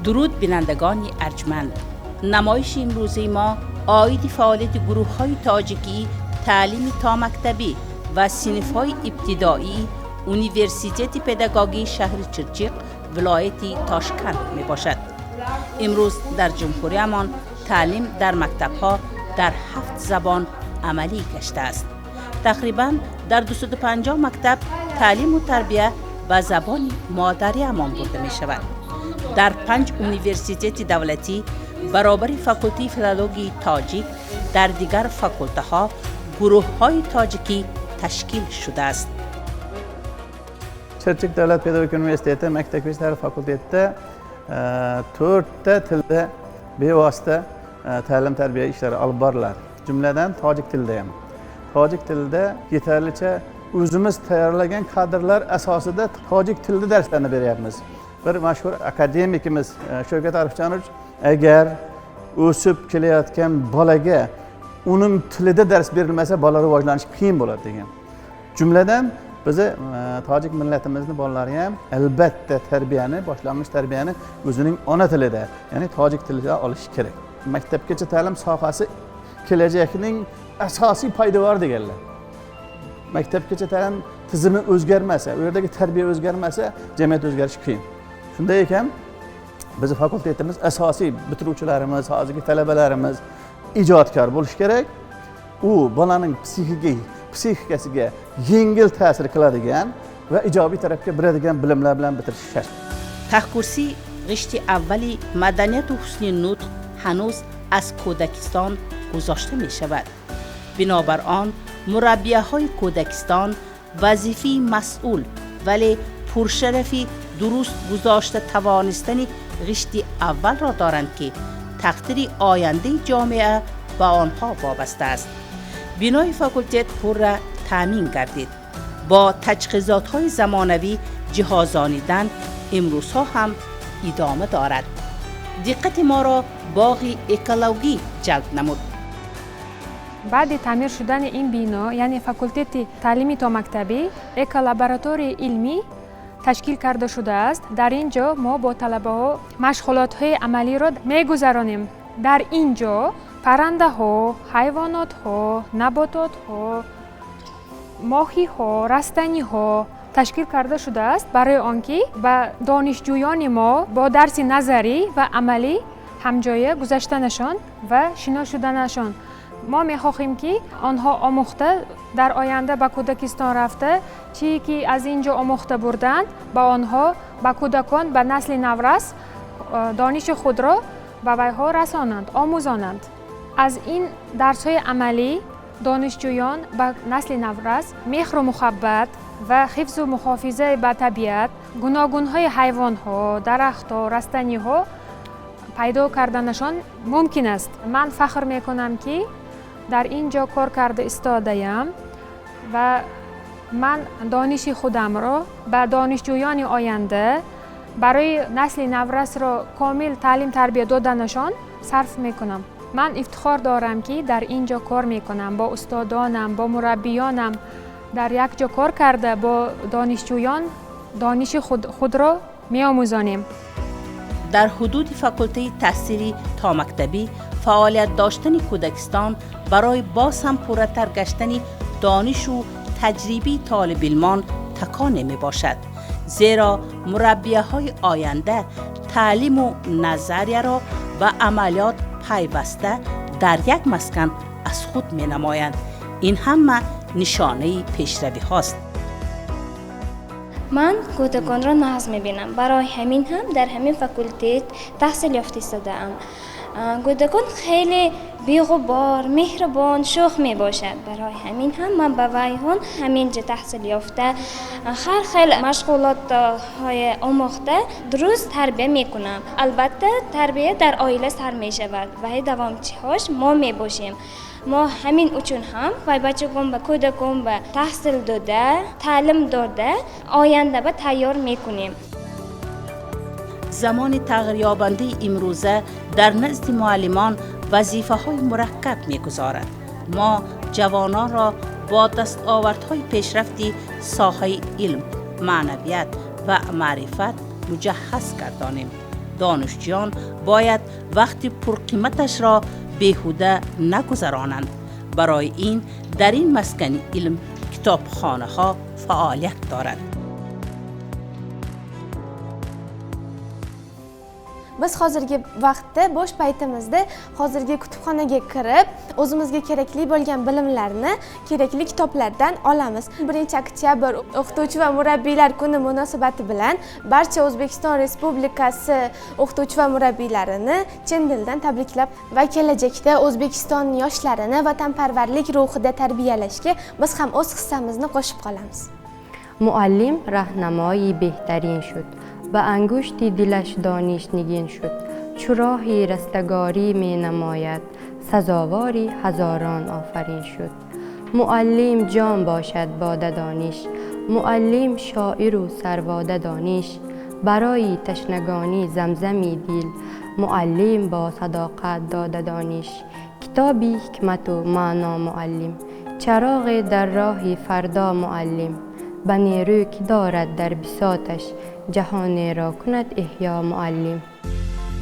درود بینندگان ارجمند. نمایش امروزی ما عاید فعالیت گروه‌های تاجیکی تعلیم تا مکتبی و صنف‌های ابتدایی اونیورسیتت پداگوژی شهر چرچیق ولایت تاشکند می باشد. امروز در جمهوریمان تعلیم در مکتب‌ها در 7 زبان عملی گشته است. تقریباً در 250 مکتب تعلیم و تربیت به زبان مادری همان برده می شود. در 5 اونیورسیتت دولتی برابر فاکولته فیلولوژی تاجیک در دیگر فاکولته ها گروه های تاجیکی تشکیل شده است. Çerçik Devlet Pedagojik Üniversiteti Mektep Fakültesi'nde 4 tilde bevosita ta'lim tarbiya ishlari olib boriladi. Jumladan tojik tilida ham. Tojik tilida yetarlicha o'zimiz tayyorlagan kadrlar asosida tojik tilida darslarni beryapmiz. Bir mashhur akademikimiz Shavkat Arifjonovich agar o'sib kelayotgan bolaga uning tilida dars berilmasa bola rivojlanishi qiyin bo'ladi degan. Jumladan bizi tojik millatimizni bolalari ham albatta tarbiyani, boshlang'ich tarbiyani o'zining ona tilida, ya'ni tojik tilida olishi kerak. Maktabgacha ta'lim sohasi kelajakning asosiy poydevori deganlar. Maktabgacha ta'lim tizimi o'zgarmasa, u yerdagi tarbiya o'zgarmasa, jamiyat o'zgarishi qiyin. Shunday ekan, biz fakultetimiz asosiy bitiruvchilarimiz, hozirgi talabalarimiz ijodkor bo'lishi kerak. U bolaning psixikasiga yengil ta'sir qiladigan va ijobiy tarafga boradigan bilimlar bilan bitirish shart. تحکورسی رشته اولی مدنیت و حسن نطق هنوز از کودکستان گذاشته می شود. بنابر آن مربیه های کودکستان وظیفه مسئول ولی پرشرفی درست گذاشته توانستن رشته اول را دارند که تقدیر آینده جامعه به آنها وابسته است. بنای فاکولتت پر را تامین گردید. با تجهیزات های زمانوی جهازانیدن امروزها هم ادامه دارد. دقت ما را باغ اکولوژی جلب نمود. بعد تعمیر شدن این بنا یعنی فاکولته تعلیمی تا مکتبی یک لابراتوری علمی تشکیل کرده شده است. در اینجا ما با طلبه ها مشغولات های عملی را میگذرانیم. در اینجا پرنده ها، حیوانات ها، نباتات ها، ماهی ها، رستنی ها تشکیل کرده شده است برای آنکه به دانشجویان ما با درس نظری و عملی همجایه گذاشتنشان و شنا شدنشان. ما می‌خواهیم که آنها آموخته در آینده به کودکستان رفته چی که از اینجا آموخته بردند با آنها به کودکان به نسل نورس دانش خود را به ویها رسانند، آموزانند. از این درس‌های عملی دانشجویان به نسل نورس مهر و محبت و حفظ و محافظه به طبیعت، گوناگون‌های حیوان‌ها، درخت‌ها، رستنی‌ها پیدا کردنشان ممکن است. من فخر میکنم که در اینجا کار کرده ایستاده‌ام و من دانش خودم را به دانشجویان آینده برای نسل نورس را کامل تعلیم تربیت دادنشان صرف میکنم. من افتخار دارم که در اینجا کار میکنم، با استادانم، با مربیانم در یک جا کار کرده با دانشجویان دانش خود را میآموزانیم. در حدود فاکولته تحصیلی تا مکتبی فعالیت داشتن کودکستان برای باز هم پرتر گشتن دانش و تجربی طالب علمان تکانه می باشد. زیرا مربیه های آینده تعلیم و نظریه را و عملیات پیوسته در یک مسکن از خود می نمایند. این همه نشانه پیشروی هاست. من کودکان را ناز می‌بینم. برای همین هم در همین فاکولته تحصیل یافته شده‌ام. کودکان خیلی بی‌غبار، مهربان، شوخ میباشد. برای همین هم من با وی‌ها همینجا تحصیل یافته خیلی مشغولات های آموخته درست تربیت میکنم. البته تربیت در عائله سر میشود و دوامچی‌هاش ما میباشیم. ما همین اچون هم و بچگان به کودکان به تحصیل داده، تعلیم داده، آینده به تیار میکنیم. زمان تغییر یابنده امروزه در نزد معلمان وظیفه های مرکب میگذارد. ما جوانان را با دستاوردهای پیشرفتی ساحه علم، معنویت و معرفت مجهز گردانیم. دانشجویان باید وقت پرقیمتش را بیهوده نگذرانند. برای این در این مسکن علم کتابخانه ها فعالیت دارد. Biz hozirgi vaqtda bo'sh paytimizda hozirgi kutubxonaga kirib, o'zimizga kerakli bo'lgan bilimlarni kerakli kitoblardan olamiz. 1 oktyabr o'qituvchi va murabbiylar kuni munosabati bilan barcha O'zbekiston Respublikasi o'qituvchi va murabbiylarini chin dildan tabriklab va kelajakda O'zbekiston yoshlarini vatanparvarlik ruhida tarbiyalashga biz ham o'z hissamizni qo'shib qolamiz. معلم راهنمایی بهترین شد. به انگشتی دلش دانش نگین شد. چو راهی رستگاری می نماید. سزاواری هزاران آفرین شد. معلم جان باشد باده دانش. معلم شاعر و سرواده دانش. برای تشنگانی زمزمی دل. معلم با صداقت داده دانش. کتابی حکمت و معنا معلم. چراغ در راه فردا معلم. به نیرو که دارد در بساطش جهان را کند احیا معلم.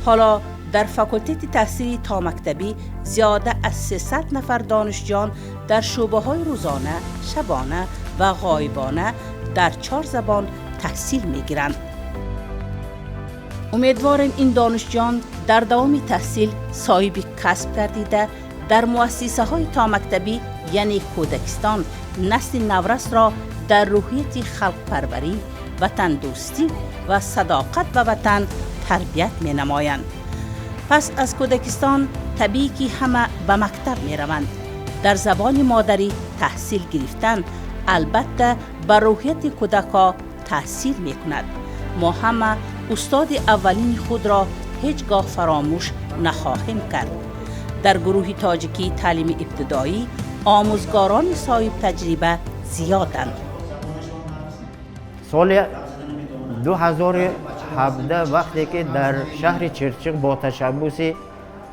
حالا در فاکولته تحصیلی تا مکتبی زیاده از 300 نفر دانشجویان در شعبه‌های روزانه، شبانه و غایبانه در 4 زبان تحصیل می‌گیرند. امیدواریم این دانشجویان در دوام تحصیل صاحب کسب گردیده در مؤسسه‌های تا مکتبی یعنی کودکستان نسل نورس را در روحیت خلق پروری، وطن دوستی و صداقت به وطن تربیت می نمایند. پس از کودکستان طبیعی که همه به مکتب می روند. در زبان مادری تحصیل گرفتن البته بر روحیت کودکا تاثیر می کند. ما همه استاد اولین خود را هیچگاه فراموش نخواهیم کرد. در گروه تاجیکی تعلیم ابتدایی آموزگاران صاحب تجربه زیادند. سال 2017 وقتی که در شهر چرچق با تشبوس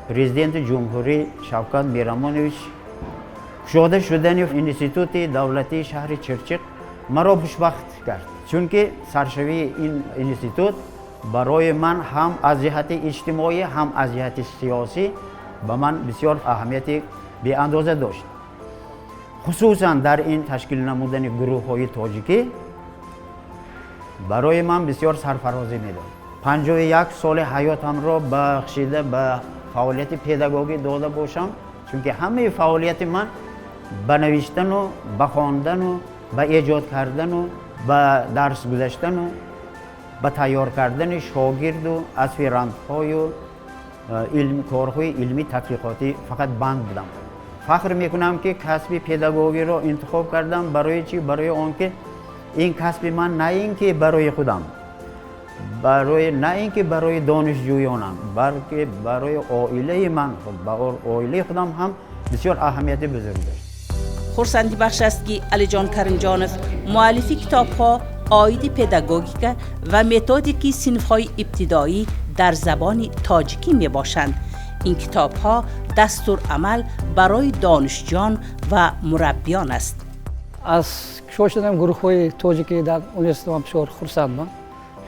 پرزیدنت جمهوری شوکت میرامونویچ گشوده شدن انستیتوت دولتی شهر چرچق مرا خوشبخت کرد، چون که سرشوی این انستیتوت برای من هم از جهت اجتماعی هم از جهت سیاسی به من بسیار اهمیت بی اندازه داشت. خصوصا در این تشکیل نمودن گروه های تاجیکی برای من بسیار سرفرازی میداد. 51 سال حیاتم را بخشیده به فعالیت پداگوژی داده باشم، چون که همه فعالیت من به نوشتن و به خواندن و به ایجاد کردن و به درس گذاشتن و به تیار کردن شاگرد و اسپیرانت‌های و کارهای علمی تحقیقاتی فقط بند بودم. فخر میکنم که کسب پداگوژی را انتخاب کردم. برای چی؟ برای آنکه این کسب من نه اینکه برای خودم، نه اینکه برای دانشجویانم، بلکه برای عائله من و عائله خودم هم بسیار اهمیت بزرگ داشت. خرسندی بخش است که علی جان کرنجانوف مؤلف کتاب‌ها آیید پداگوژیک و متدیکی صنف‌های ابتدایی در زبان تاجیکی می باشند. این کتاب‌ها دستور عمل برای دانشجویان و مربیان است. از شدن گروه‌های تاجیکی در اونیورسیته بسیار خرسندم.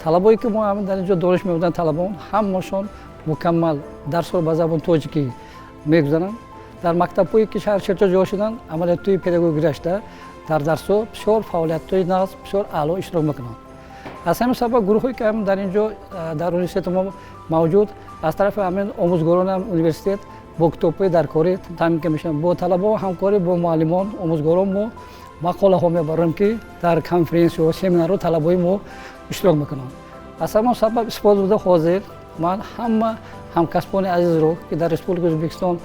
طلبهایی که ما در اینجا دانش می‌بردن طلبان همشون مکمل درس رو به زبان تاجیکی می‌گذارن. در مکتب‌هایی که شهر چرچق جا شدن عملیاتی پداگوژی رشته در درس‌ها بسیار فعالیت‌های نظم بسیار اعلی اشتراک می‌کنند. از همین سبب گروه‌هایی که هم در اینجا در اونیورسیته ما موجود از طرف همین آموزگاران اونیورسیته با کتاب‌های در کاری تامین میشن. با طلبه همکاری با معلمان آموزگاران ما مقاله ها میبریم که در کنفرانس و سمینار رو طلبه ما اشتراک میکنن. از همین سبب استفاده حاضر من همه همکسبان عزیز رو که در ریسپوبلیک ازبکستان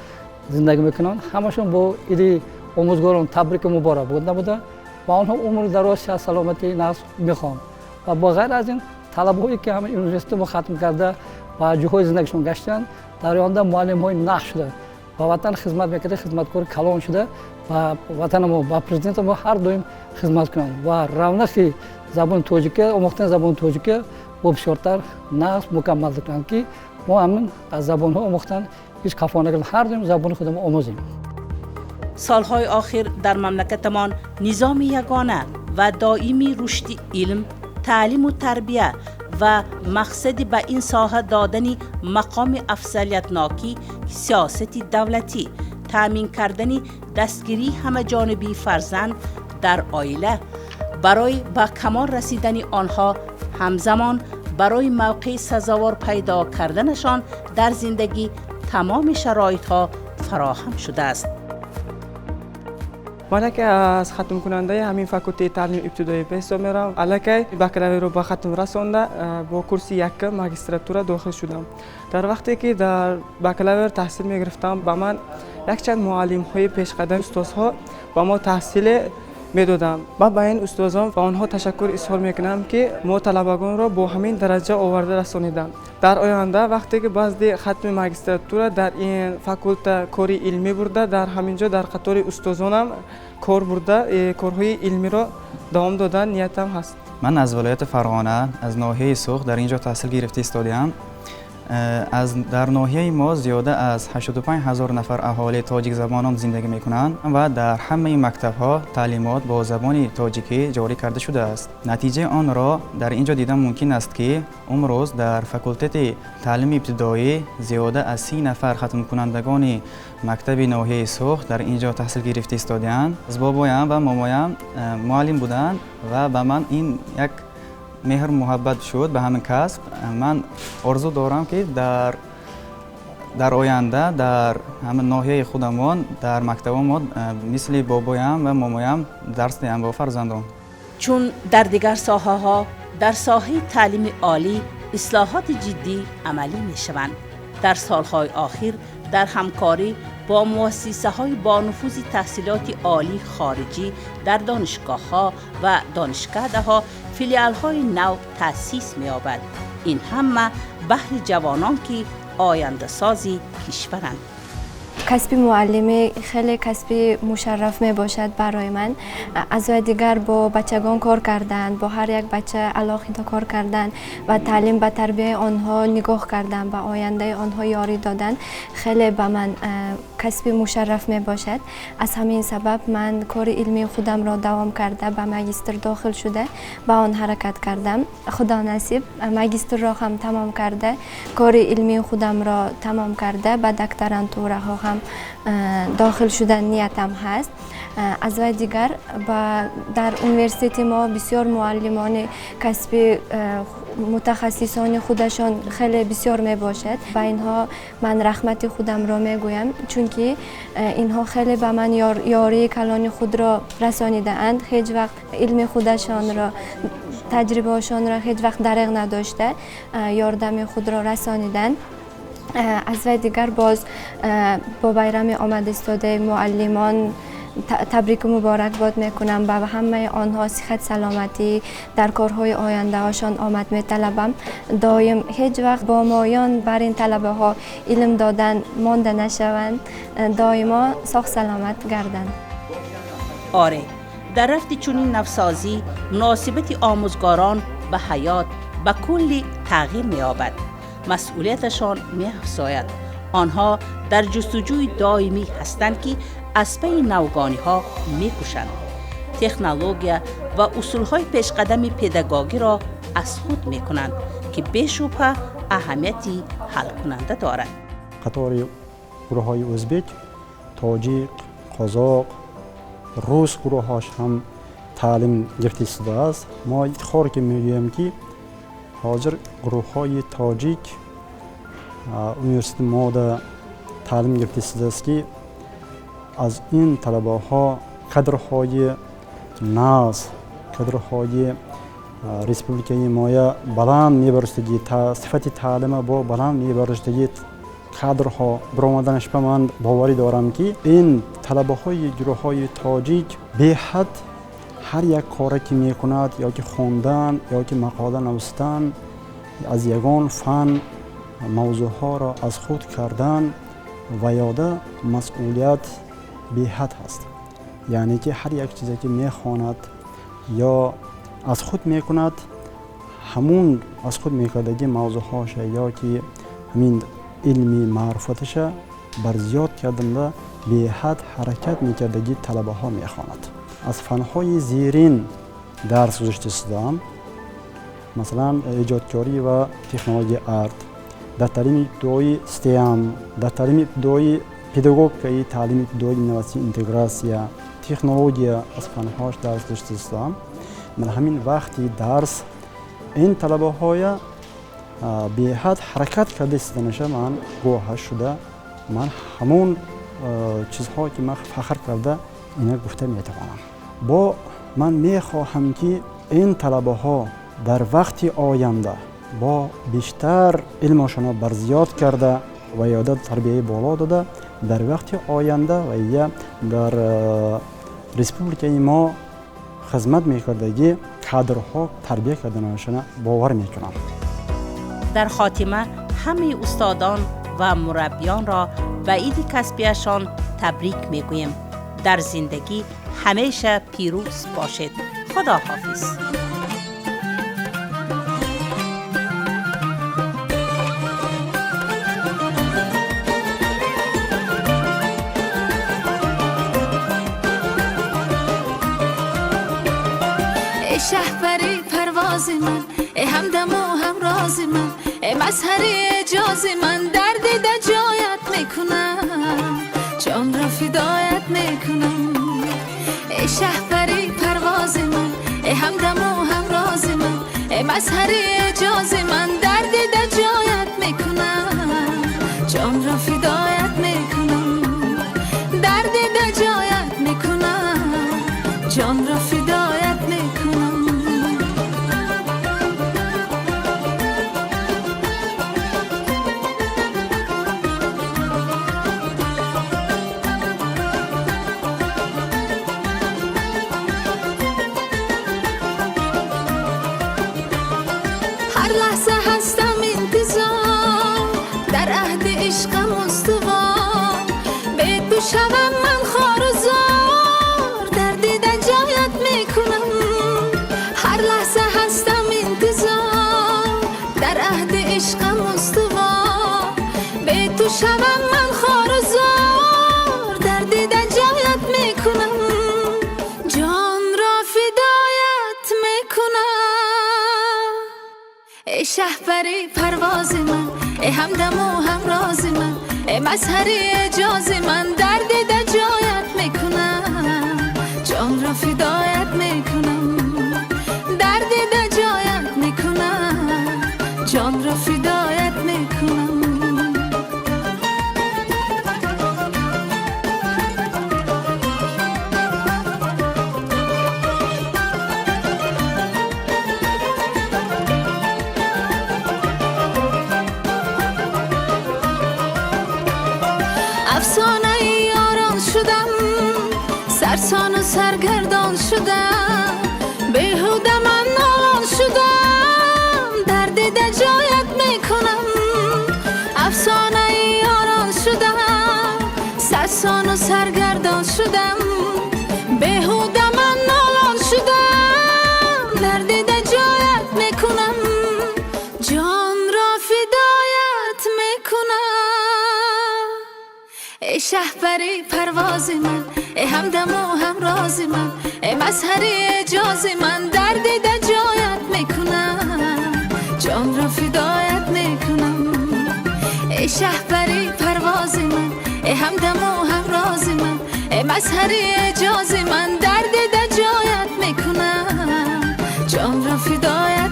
زندگی میکنن همشون با ایده آموزگاران تبریک مبارک بوده و آنها عمر دراز و سلامتی نسل میخوان. و با غیر از این طلبه‌هایی که همه یونیورسیته ما ختم کرده و جاهای زندگیشون گشتن در آینده معلم‌های نقش شده و وطن خدمت میکرده، خدمتکار کلان شده و وطن ما با پرزیدنت ما هر دویم خدمت کنند و رونق زبان تاجیکی آموختن زبان تاجیکی با بسیارتر نسل مکمل کنند که ما همین از زبان‌ها آموختن هیچ کفا نکردیم، هر دویم زبان خودمون آموزیم. سالهای آخر در مملکتمان نظام یگانه و دائمی رشد علم، تعلیم و تربیه و مقصد به این ساحه دادن مقام افضلیتناکی سیاست دولتی، تامین کردن دستگیری همه جانبی فرزند در عائله برای به کمال رسیدن آنها، همزمان برای موقع سزاوار پیدا کردنشان در زندگی تمام شرایط ها فراهم شده است. من که از ختم کننده همین فاکولته تعلیم ابتدایی به حساب میرم. الکی بکالوری رو به ختم رسانده، با کورس یک ماجستراتور داخل شدم. در وقتی که در بکالوری تحصیل میگرفتم، با من یک چند معلم های پیشقدم استادها با ما تحصیل میدادم. با این استادان و آنها تشکر اظهار میکنم که ما طلبگان را با همین درجه آورده رسانیدند. در آینده وقتی که بعد ختم ماجستراتور در این فاکولته کاری علمی برده، در همینجا در قطار استادانم کار برده، کارهای علمی را دوام دادن نیتم هست. من از ولایت فرغانه از ناحیه سوخت در اینجا تحصیل گرفته ایستاده‌ام. در ناحیه ما زیاده از 85,000 نفر اهالی تاجیک زبانان زندگی میکنند و در همه مکتب‌ها تعلیمات با زبان تاجیکی جاری کرده شده است. نتیجه آن را در اینجا دیدن ممکن است که امروز در فاکولته تعلیم ابتدایی زیاده از 30 نفر ختم کنندگان مکتب ناحیه سوخت در اینجا تحصیل گرفته ایستاده‌اند. از بابایم و مامایم معلم بودند و به من این یک مهر محبت شد به همین کسب. من آرزو دارم که در آینده در همین ناحیه خودمان در مکتب ما مثل بابایم و مامایم درس دهم با فرزندان. چون در دیگر ساحه ها در ساحه تعلیم عالی اصلاحات جدی عملی می شوند. در سالهای آخر در همکاری با مؤسسه های با نفوذ تحصیلات عالی خارجی در دانشگاه ها و دانشکده ها فیلیال های نو تأسیس می یابد. این همه بهر جوانان که آینده سازی کشورند. کسب معلمی خیلی کسب مشرف می باشد برای من. از دیگر با بچگان کار کردن، با هر یک بچه علاقه کار کردن و تعلیم و تربیت آنها نگاه کردن و آینده آنها یاری دادن خیلی به من کسب مشرف می باشد. از همین سبب من کار علمی خودم را دوام کرده به ماجستر داخل شده با آن حرکت کردم. خدا نصیب ماجستر را هم تمام کرده، کار علمی خودم را تمام کرده، به دکترانتور ها هم داخل شدن نیتم هست. از دیگر در یونیورسیته ما بسیار معلمان کسب متخصصان خودشان خیلی بسیار می باشد. با اینها من رحمت خودم را می گویم، چون که اینها خیلی به من یاری کلان خود را رسانیده اند. هیچ وقت علم خودشان را تجربه هاشان را هیچ وقت دریغ نداشته، یاردم خود را رسانیدند. از دیگر باز با بیرم آمد ایستاده معلمان تبریک و مبارکباد میکنم. به همه آنها صحت سلامتی در کارهای آینده هاشان آمد میطلبم. دایم هیچ وقت با مایان بر این طلبه ها علم دادن مانده نشوند، دائما ساخت سلامت گردند. آره، در رفت چنین نفسازی مناسبت آموزگاران به حیات به کلی تغییر می‌یابد. مسئولیتشان می‌افزاید. آنها در جستجوی دائمی هستند که از پی نوگانی ها می‌کوشند. تکنولوژی و اصولهای پیشقدم پداگوژی را از خود می‌کنند که بی‌شبهه اهمیتی حل کننده دارد. قطار گروه‌های ازبک، تاجیک، قزاق، روس گروه‌هاش هم تعلیم گرفته شده است. ما افتخار که می‌گوییم که حاضر گروه‌های تاجیک یونیورسیته ما در تعلیم گرفته شده است که از این طلبه ها کادرهای ناز، کادرهای ریسپوبلیکای ما بلند میبرشتگی، صفت تعلیم با بلند میبرشتگی کادرها برآمدنش به من باوری دارم که این طلبه های گروه های تاجیک به حد هر یک کاری که میکند، یا که خواندن یا که مقاله نوشتن، از یگان فن موضوع ها را از خود کردن و یاده مسئولیت به حد هست. یعنی که هر یک چیزی که میخواند یا از خود میکند، همون از خود میکردگی موضوع هاش یا که همین علمی معرفتش بر زیاد کردن به حد حرکت میکردگی طلبه ها میخواند. از فنهای زیرین درس گذاشته شدم. مثلا ایجادکاری و تکنولوژی ارت، در تعلیم ابتدایی استیم، در تعلیم ابتدایی پداگوگیک، تعلیم ابتدایی اینواسیون اینتگراسیا، تکنولوژی از فنهاش درس داشتم. من همین وقتی درس این طلبه های به حد حرکت کرده استنشه من گواه شده، من همون چیزهایی که من فخر کرده اینا گفته میتوانم. با من میخواهم که این طلبه ها در وقت آینده با بیشتر علمشان برزیاد کرده و یادت تربیه بالا داده، در وقت آینده و یا در ریسپوبلیکای ما خدمت میکردگی کادرها تربیه کردنشان باور میکنم. در خاتمه همه استادان و مربیان را به عید کسبیشان تبریک میگویم. در زندگی همیشه پیروز باشید. خدا حافظ. ای شهپری پرواز من، ای همدم و همراز من، ای مظهری اعجاز من، در دیده جایت میکنم، جان را فدایت میکنم. ای شهپری پرواز من، ای همدم و همراز من، ای مظهری اعجاز من، در دیده جایت میکنم، جان را فدایت میکنم، در دیده جایت میکنم، جان را فدایت میکنم. هر لحظه هستم انتظار، در عهد عشقم استوار، بهت بشوم من خوار و زار، در دیده جایت میکنم. هر لحظه هستم انتظار، در عهد عشقم استوار، بهت بشوم من خوار و زار، در دیده جایت میکنم، جان را فدایت میکنم. ای شهپری پرواز من، ای همدم و همراز من، ای مظهری اعجاز من، در دیده جایت میکنم، جان را فدایت میکنم، در دیده جایت میکنم، جان را فدایت میکنم. افسانه یاران شدم، سرسان و سرگردان شدم، بیهوده من نالان شدم، در دیده جایت میکنم. افسانه یاران شدم، سرسان و سرگردان شدم، بیهوده من نالان شدم، در دیده جایت میکنم، جان را فدایت میکنم. ای شهپری پرواز من، ای همدم و همراز من، ای مظهری اعجاز من، در دیده جایت میکنم، جان را فدایت میکنم. ای شهپری پرواز من، ای همدم و همراز من، ای مظهری اعجاز من، در دیده جایت میکنم، جان را فدایت